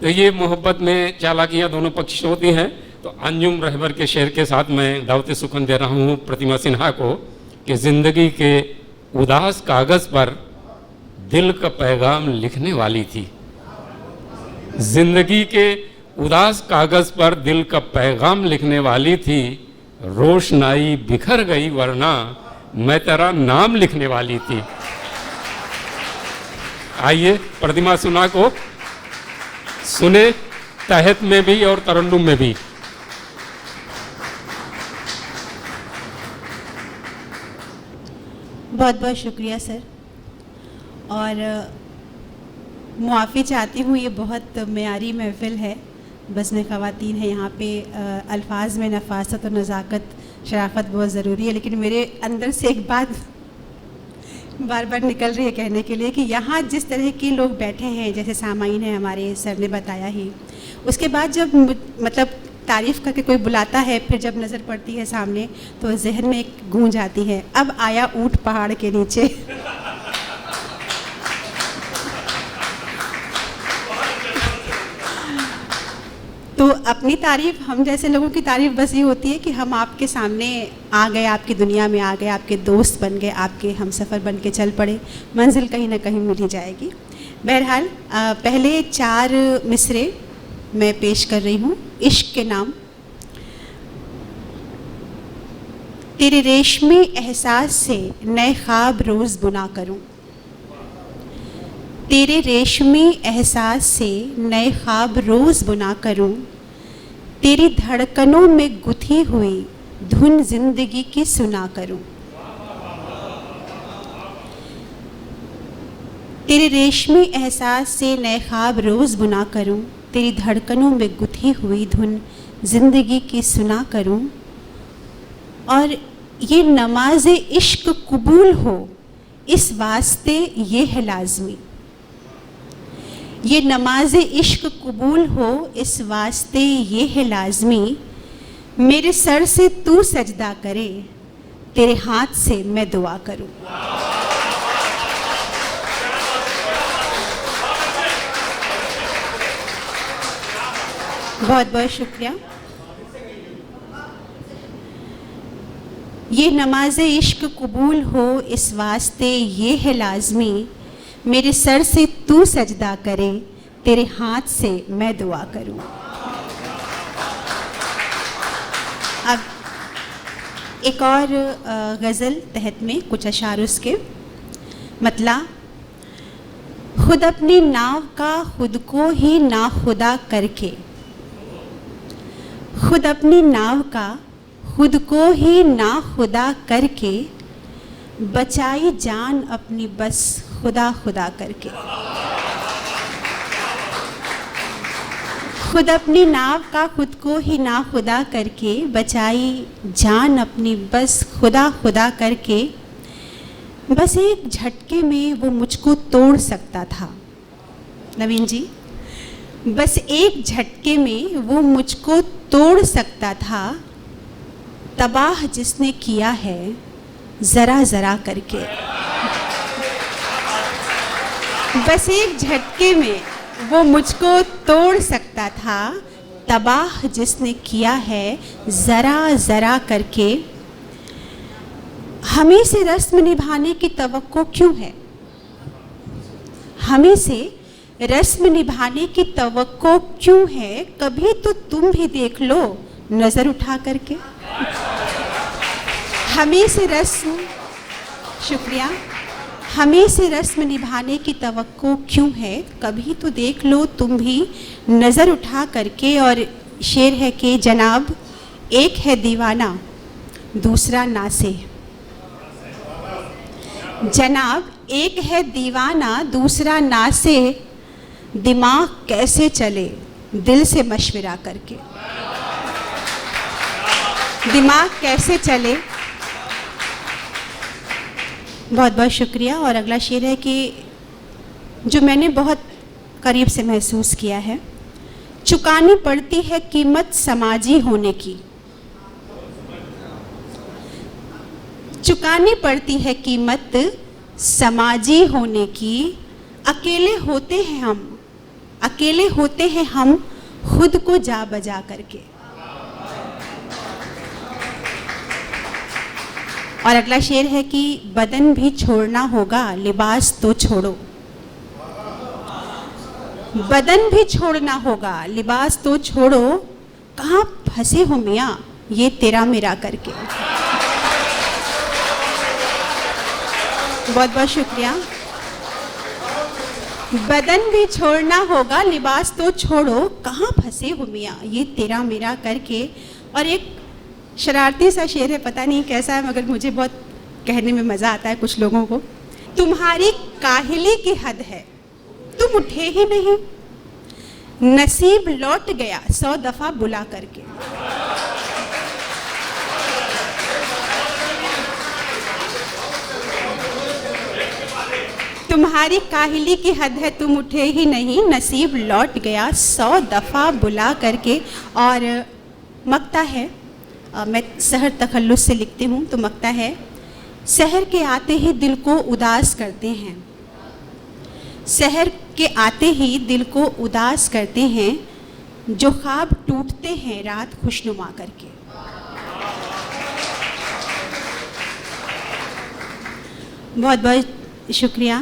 तो ये मोहब्बत में चालाकियाँ दोनों पक्ष होती हैं। तो अंजुम रहबर के शेर के साथ मैं दावत सुखन दे रहा हूँ प्रतिमा सिन्हा को कि ज़िंदगी के उदास कागज़ पर दिल का पैगाम लिखने वाली थी। जिंदगी के उदास कागज़ पर दिल का पैगाम लिखने वाली थी, रोशनाई बिखर गई वरना मैं तेरा नाम लिखने वाली थी। आइए प्रतिमा सिन्हा को सुने, तहत में भी और तरन्नुम में भी। बहुत बहुत शुक्रिया सर, और मुआफ़ी चाहती हूँ, ये बहुत मेयारी महफ़िल है, बज़्म ख़वातीन है, यहाँ पे अल्फाज में नफ़ासत और नज़ाकत, शराफ़त बहुत ज़रूरी है। लेकिन मेरे अंदर से एक बात बार बार निकल रही है कहने के लिए कि यहाँ जिस तरह के लोग बैठे हैं, जैसे सामाईन हैं हमारे, सर ने बताया ही, उसके बाद जब मतलब तारीफ़ करके कोई बुलाता है, फिर जब नज़र पड़ती है सामने तो जहन में एक गूंज आती है, अब आया ऊँट पहाड़ के नीचे। तो अपनी तारीफ़, हम जैसे लोगों की तारीफ़ बस ये होती है कि हम आपके सामने आ गए, आपकी दुनिया में आ गए, आपके दोस्त बन गए, आपके हमसफ़र बन के चल पड़े, मंजिल कहीं ना कहीं मिल ही जाएगी। बहरहाल पहले 4 मिसरे मैं पेश कर रही हूँ। इश्क के नाम। तेरे रेशमी एहसास से नए ख्वाब रोज़ बुना करूँ, तेरे रेशमी एहसास से नए ख्वाब रोज़ बुना करूँ, तेरी धड़कनों में गुथी हुई धुन जिंदगी की सुना करूँ। तेरे रेशमी एहसास से नए ख्वाब रोज़ बुना करूँ, तेरी धड़कनों में गुथी हुई धुन जिंदगी की सुना करूँ, और ये नमाज इश्क कबूल हो इस वास्ते ये है लाजमी, ये नमाज इश्क कबूल हो इस वास्ते ये है लाजमी, मेरे सर से तू सजदा करे, तेरे हाथ से मैं दुआ करूं। बहुत बहुत शुक्रिया। ये नमाज इश्क कबूल हो इस वास्ते ये है लाजमी, मेरे सर से तू सजदा करे, तेरे हाथ से मैं दुआ करूं। अब एक और गज़ल तहत में कुछ अशार उसके। मतला। खुद अपनी नाव का खुद को ही ना खुदा करके, खुद अपनी नाव का खुद को ही ना खुदा करके, बचाई जान अपनी बस खुदा खुदा करके। खुद अपनी नाव का खुद को ही ना खुदा करके, बचाई जान अपनी बस खुदा खुदा करके, बस एक झटके में वो मुझको तोड़ सकता था। नवीन जी, बस एक झटके में वो मुझको तोड़ सकता था, तबाह जिसने किया है ज़रा ज़रा करके। बस एक झटके में वो मुझको तोड़ सकता था, तबाह जिसने किया है ज़रा ज़रा करके। हमें से रस्म निभाने की तवक्को क्यों है, हमें से रस्म निभाने की तवक्को क्यों है, कभी तो तुम भी देख लो नज़र उठा करके। हमें से रस्म, शुक्रिया, हमें से रस्म निभाने की तवक्को क्यों है, कभी तो देख लो तुम भी नज़र उठा करके। और शेर है कि जनाब एक है दीवाना दूसरा नासे, जनाब एक है दीवाना दूसरा नासे, दिमाग कैसे चले दिल से मशवरा करके। दिमाग कैसे चले। बहुत बहुत शुक्रिया। और अगला शेर है कि जो मैंने बहुत करीब से महसूस किया है, चुकानी पड़ती है कीमत समाजी होने की, चुकानी पड़ती है कीमत समाजी होने की। अकेले होते हैं हम अकेले होते हैं हम खुद को जा बजा करके। और अगला शेर है कि बदन भी छोड़ना होगा लिबास तो छोड़ो, बदन भी छोड़ना होगा लिबास तो छोड़ो, कहाँ फंसे हो मियाँ ये तेरा मेरा करके। बहुत बहुत शुक्रिया। बदन भी छोड़ना होगा लिबास तो छोड़ो, कहाँ फंसे हो मियाँ ये तेरा मेरा करके। और एक शरारती सा शेर है, पता नहीं कैसा है मगर मुझे बहुत कहने में मज़ा आता है कुछ लोगों को। तुम्हारी काहिली की हद है तुम उठे ही नहीं, नसीब लौट गया 100 दफ़ा बुला करके। तुम्हारी काहिली की हद है तुम उठे ही नहीं, नसीब लौट गया 100 दफ़ा बुला करके। और मक्ता है, मैं सहर तखल्लुस से लिखती हूँ तो मक्ता है, सहर के आते ही दिल को उदास करते हैं, सहर के आते ही दिल को उदास करते हैं, जो ख्वाब टूटते हैं रात खुशनुमा करके। बहुत बहुत शुक्रिया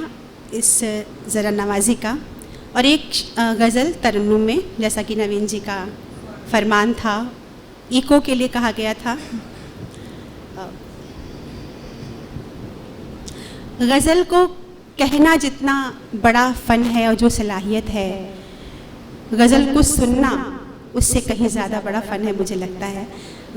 इस ज़रा नवाजी का। और एक गज़ल तरन्नुम में, जैसा कि नवीन जी का फरमान था, इको के लिए कहा गया था, गज़ल को कहना जितना बड़ा फ़न है और जो सलाहियत है, गज़ल को सुनना उससे कहीं ज़्यादा बड़ा फ़न है मुझे लगता है।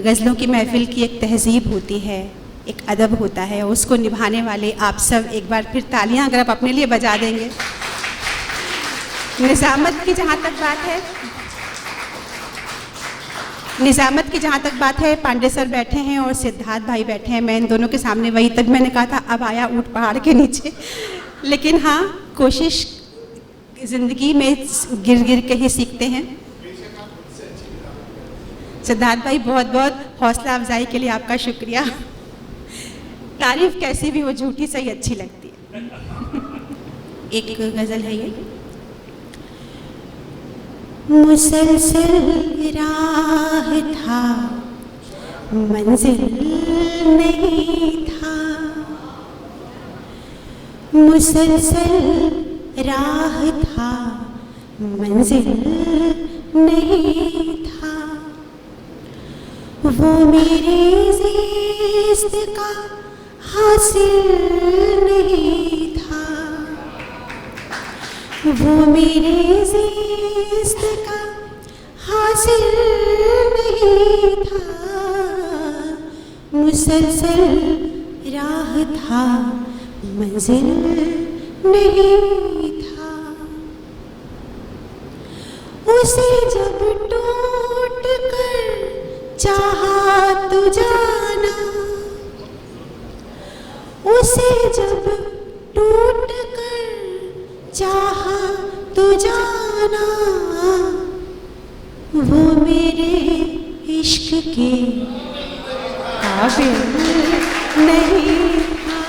गज़लों की महफ़िल की एक तहज़ीब होती है, एक अदब होता है, उसको निभाने वाले आप सब एक बार फिर तालियां अगर आप अपने लिए बजा देंगे। निज़ामत की जहाँ तक बात है, निज़ामत की जहाँ तक बात है, पांडे सर बैठे हैं और सिद्धार्थ भाई बैठे हैं, मैं इन दोनों के सामने वही तक मैंने कहा था अब आया ऊँट पहाड़ के नीचे। लेकिन हाँ, कोशिश ज़िंदगी में गिर गिर के ही सीखते हैं। सिद्धार्थ भाई बहुत बहुत हौसला अफजाई के लिए आपका शुक्रिया। तारीफ कैसी भी हो झूठी सही अच्छी लगती है। एक गज़ल है ये, मुसलसल राह था मंजिल नहीं था, मुसलसल राह था मंजिल नहीं था, वो मेरे ज़िस्त का हासिल नहीं था, वो मेरे ज़िस्त का हासिल नहीं था, मुसलसल राह था मंजिल नहीं था। उसे जब टूट कर चाहा तो जाना, उसे जब टूट कर चाहा तो जाना, वो मेरे इश्क के काबिल नहीं था,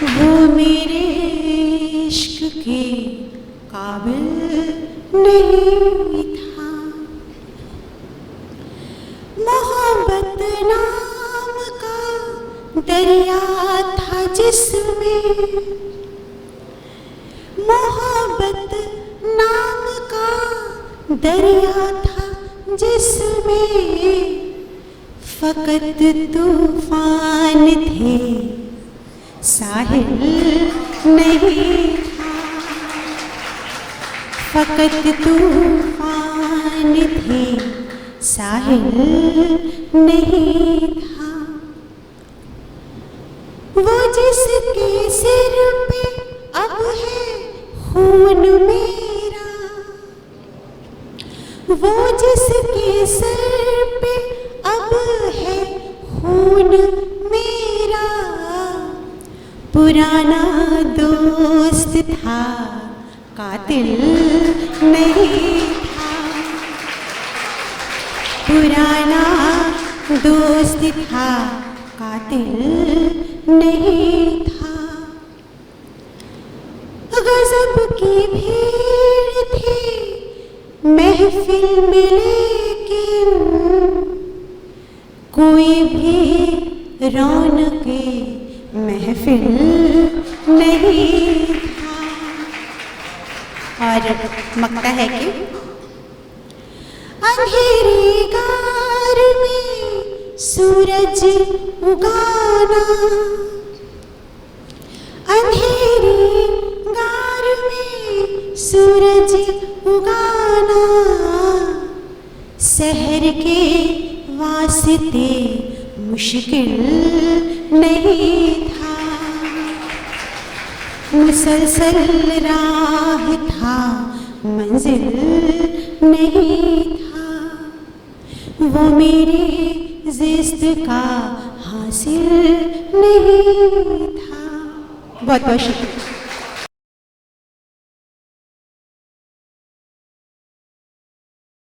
वो मेरे इश्क के काबिल नहीं था। मोहब्बत नाम का दरिया था जिसमें, मोहब्बत नाम का दरिया था जिसमें फ़कत तूफान थे साहिल नहीं था, फ़कत तूफान थे साहिल नहीं था, वो जिसके सिर पे अब है खून मेरा, वो जिसके सिर पे अब है खून मेरा, पुराना दोस्त था कातिल नहीं था, पुराना दोस्त था कातिल नहीं था। महफिल में लेकिन कोई भी रौनके महफिल नहीं था। और मकता है कि अंधेरी गार में सूरज उगाना, अंधेरी गार में सूरज उगाना, शहर के वास्ते मुश्किल नहीं था। मुसलसल राह था, मंजिल नहीं था, वो मेरी जिस्त का हासिल नहीं था। बहुत बहुत शुक्रिया।